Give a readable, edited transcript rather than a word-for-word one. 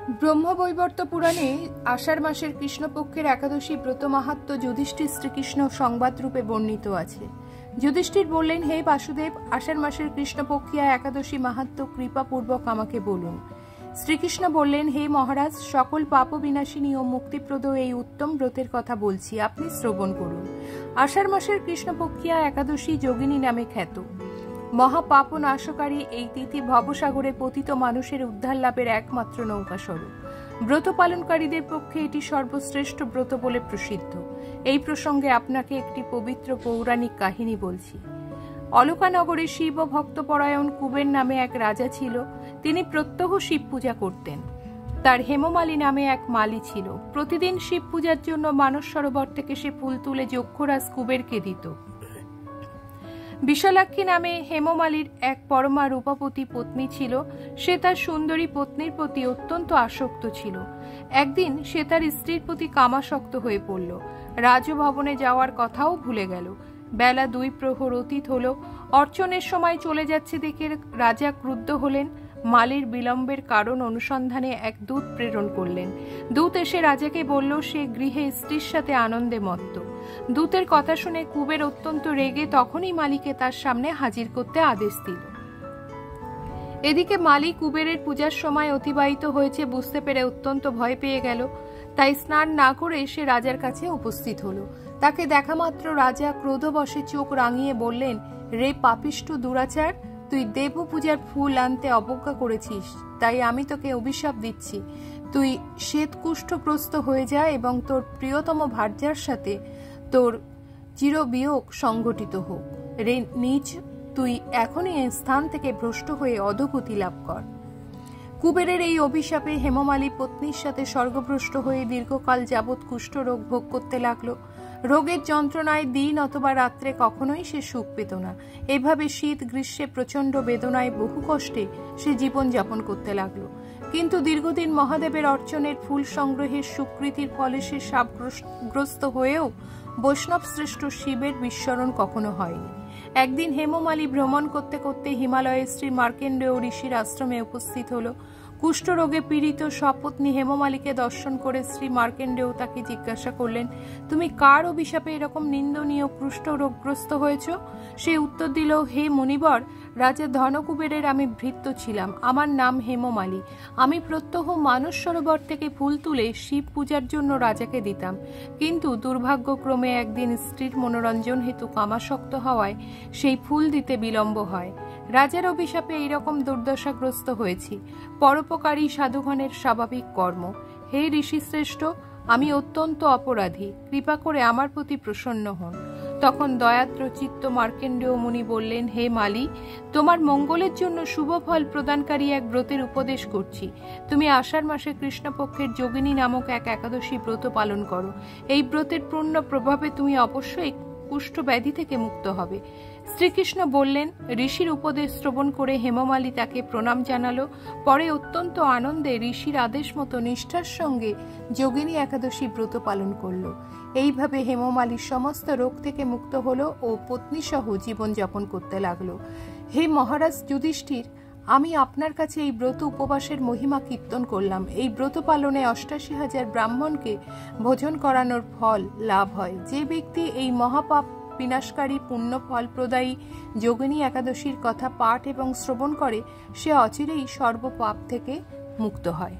ব্রহ্মবৈবর্ত পুরাণে আষাঢ় মাসের কৃষ্ণপক্ষের একাদশী ব্রত মাহাত্ম্য যুধিষ্ঠির শ্রীকৃষ্ণ সংবাদ রূপে বর্ণিত আছে। যুধিষ্ঠির বললেন, হে বাসুদেব, আষাঢ় মাসের কৃষ্ণপক্ষিয়া একাদশী মাহাত্ম্য কৃপাপূর্বক আমাকে বলুন। শ্রীকৃষ্ণ বললেন, হে মহারাজ, সকল পাপ বিনাশিনী ও মুক্তিপ্রদ এই উত্তম ব্রতের কথা বলছি, আপনি শ্রবণ করুন। আষাঢ় মাসের কৃষ্ণপক্ষিয়া একাদশী যোগিনী নামে খ্যাত। মহাপাপ নাশকারী এই তিথি ভবসাগরে পতিত মানুষের উদ্ধার লাভের একমাত্র নৌকা স্বরূপ। ব্রত পালনকারীদের পক্ষে এটি সর্বশ্রেষ্ঠ ব্রত বলে প্রসিদ্ধ। এই প্রসঙ্গে আপনাকে একটি পবিত্র পৌরাণিক কাহিনী বলছি। অলকানগরে শিব ভক্তপরায়ণ কুবের নামে এক রাজা ছিল। তিনি প্রত্যহ শিব পূজা করতেন। তার হেমমালী নামে এক মালী ছিল। প্রতিদিন শিব পূজার জন্য মানস সরোবর থেকে সে ফুল তুলে যক্ষরাজ কুবেরকে দিত। বিশালাক্ষী নামে হেমমালীর এক পরমা রূপবতী পত্নী ছিল। সে তার সুন্দরী পত্নীর প্রতি অত্যন্ত আসক্ত ছিল। একদিন সে তার স্ত্রীর প্রতি কামাসক্ত হয়ে পড়ল। রাজভবনে যাওয়ার কথাও ভুলে গেল। বেলা 2 প্রহর অতীত হল। অর্চনের সময় চলে যাচ্ছে দেখে রাজা ক্রুদ্ধ হলেন। মালীর বিলম্বের কারণ অনুসন্ধানে এক দূত প্রেরণ করলেন। দূত এসে রাজাকে বলল সে গৃহে স্ত্রীর সাথে আনন্দে মত্ত। দূতের কথা শুনে কুবের অত্যন্ত রেগে তখনই মালীকে তার সামনে হাজির করতে আদেশ দিল। এদিকে মালী কুবেরের পূজার সময় অতিবাহিত হয়েছে বুঝতে পেরে অত্যন্ত ভয় পেয়ে গেল। তাই স্নান না করে সে রাজার কাছে উপস্থিত হলো। তাকে দেখা মাত্র রাজা ক্রোধবশে চোখ রাঙিয়ে বললেন, রে পাপিষ্ঠ দুরাচার, তুই দেব পূজার ফুল আনতে অবজ্ঞা করেছিস, তাই আমি তোকে অভিশাপ দিচ্ছি। তুই শ্বেতকুষ্ঠগ্রস্ত হয়ে যা এবং তোর প্রিয়তম ভার্যার সাথে তোর চিরবিয়োগ সংঘটিত হোক। রে নীচ, তুই এখনই এই স্থান থেকে ভ্রষ্ট হয়ে অধোগতি লাভ কর। কুবেরের এই অভিশাপে হেমমালী পত্নীর সাথে স্বর্গভ্রষ্ট হয়ে দীর্ঘকাল যাবৎ কুষ্ঠরোগ ভোগ করতে লাগলো। রোগের যন্ত্রণায় দিন অথবা রাত্রে কখনোই সে সুখ পেত না। এভাবে শীত গ্রীষ্মে প্রচন্ড বেদনায় বহু কষ্টে সে জীবন যাপন করতে লাগলো। কিন্তু দীর্ঘদিন মহাদেবের অর্চনের ফুল সংগ্রহের সুকৃতির ফলে সে শাপগ্রস্ত হয়েও বৈষ্ণব শ্রেষ্ঠ শিবের বিস্মরণ কখনো হয়নি। একদিন হেমমালী ভ্রমণ করতে করতে হিমালয়ের শ্রী মার্কেন্ডেয় ঋষির আশ্রমে উপস্থিত হল। কুষ্ঠরোগে পীড়িত সপত্নী হেমমালীকে দর্শন করে শ্রী মার্কেন্ডেয় তাকে জিজ্ঞাসা করলেন, তুমি কার অভিশাপে এরকম নিন্দনীয় কুষ্ঠরোগগ্রস্ত হয়েছ? সে উত্তর দিল, হে মুনিবর, রাজা ধনকুবেরের আমি ভৃত্য ছিলাম। আমার নাম হেমমালী। আমি প্রত্যহ মানস সরোবর থেকে ফুল তুলে শিব পূজার জন্য রাজাকে দিতাম। কিন্তু দুর্ভাগ্যক্রমে একদিন স্ত্রীর মনোরঞ্জন হেতু কামাসক্ত হওয়ায় সেই ফুল দিতে বিলম্ব হয়। রাজার অভিশাপে এইরকম দুর্দশাগ্রস্ত হয়েছি। পরোপকারী সাধুগণের স্বাভাবিক কর্ম। হে ঋষিশ্রেষ্ঠ, আমি অত্যন্ত অপরাধী, কৃপা করে আমার প্রতি প্রসন্ন হন। তখন দয়াদ্র চিত্ত মার্কেন্ডেয় মুনি বললেন, হে মালী, তোমার মঙ্গলের জন্য শুভ ফল প্রদানকারী এক ব্রতের উপদেশ করছি। তুমি আষাঢ় মাসে কৃষ্ণপক্ষের যোগিনী নামক এক একাদশী ব্রত পালন করো। এই ব্রতের পূর্ণ প্রভাবে তুমি অবশ্যই কুষ্ঠ ব্যাধি থেকে মুক্ত হবে। শ্রীকৃষ্ণ বললেন। ঋষির উপদেশ শ্রবণ করে হেমমালী তাকে প্রণাম জানালো। পরে অত্যন্ত আনন্দে ঋষির আদেশ মতো নিষ্ঠার সঙ্গে যোগিনী একাদশী ব্রত পালন করল। এইভাবে হেমমালী সমস্ত রোগ থেকে মুক্ত হলো ও পত্নীসহ জীবনযাপন করতে লাগলো। হে মহারাজ যুধিষ্ঠির, আমি আপনার কাছে এই ব্রত উপবাসের মহিমা কীর্তন করলাম। এই ব্রত পালনে ৮৮,০০০ ব্রাহ্মণকে ভোজন করানোর ফল লাভ হয়। যে ব্যক্তি এই মহাপাপ বিনাশকারী পুণ্য ফল প্রদায়ী যোগিনী একাদশীর কথা পাঠ এবং শ্রবণ করে, সে অচিরেই সর্বপাপ থেকে মুক্ত হয়।